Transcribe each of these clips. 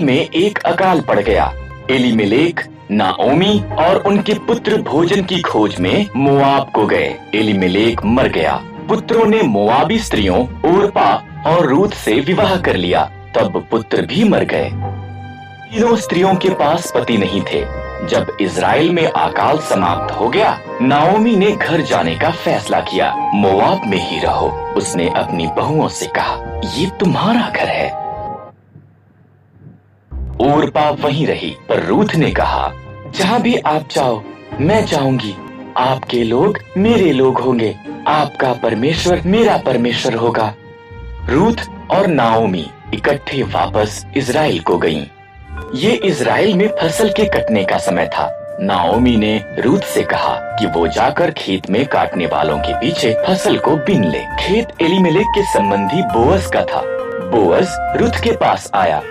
में एक अकाल पड़ गया। एलीमेलेक, नाओमी और उनके पुत्र भोजन की खोज में मोआब को गए। एलीमेलेक मर गया। पुत्रों ने मोआबी स्त्रियों ओरपा और रूत से विवाह कर लिया। तब पुत्र भी मर गए। तीनों स्त्रियों के पास पति नहीं थे। जब इज़राइल में अकाल समाप्त हो गया, नाओमी ने घर जाने का फैसला किया। मोआब में ही रहो। उसने अपनी बहुओं से कहा, ये तुम्हारा घर है। ओरपा वहीं रही, पर रूथ ने कहा, जहाँ भी आप जाओ मैं जाऊंगी। आपके लोग मेरे लोग होंगे, आपका परमेश्वर मेरा परमेश्वर होगा। रूथ और नाओमी इकट्ठे वापस इज़राइल को गईं। ये इज़राइल में फसल के कटने का समय था। नाओमी ने रूथ से कहा कि वो जाकर खेत में काटने वालों के पीछे फसल को बीन ले। खेत एलीमेलेक के संबंधी बोअज का था। बोअज रूथ के पास आया।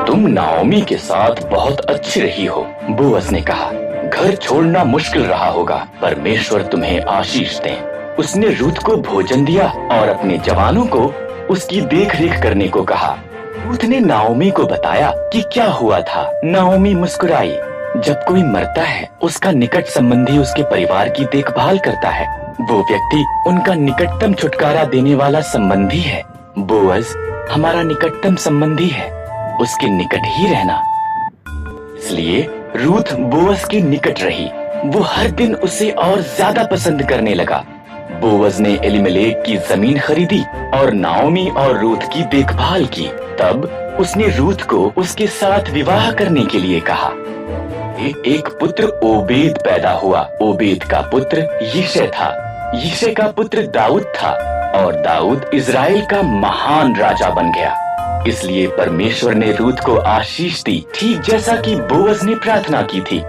तुम नाओमी के साथ बहुत अच्छी रही हो, बोअज ने कहा। घर छोड़ना मुश्किल रहा होगा, परमेश्वर तुम्हें आशीष दे। उसने रूथ को भोजन दिया और अपने जवानों को उसकी देखरेख करने को कहा। रूथ ने नाओमी को बताया कि क्या हुआ था। नाओमी मुस्कुराई। जब कोई मरता है, उसका निकट संबंधी उसके परिवार की देखभाल करता है। वो व्यक्ति उनका निकटतम छुटकारा देने वाला संबंधी है। बोअज हमारा निकटतम संबंधी है, उसके निकट ही रहना। इसलिए रूथ बोअज के निकट रही। वो हर दिन उसे और ज्यादा पसंद करने लगा। बोअज ने एलीमेलेक की जमीन खरीदी और नाओमी और रूथ की देखभाल की। तब उसने रूथ को उसके साथ विवाह करने के लिए कहा। एक पुत्र ओबेद पैदा हुआ। ओबेद का पुत्र यिशै था। यिशै का पुत्र दाऊद था और दाऊद इज़राइल का महान राजा बन गया। इसलिए परमेश्वर ने रूथ को आशीष दी, ठीक जैसा कि बोअज ने प्रार्थना की थी।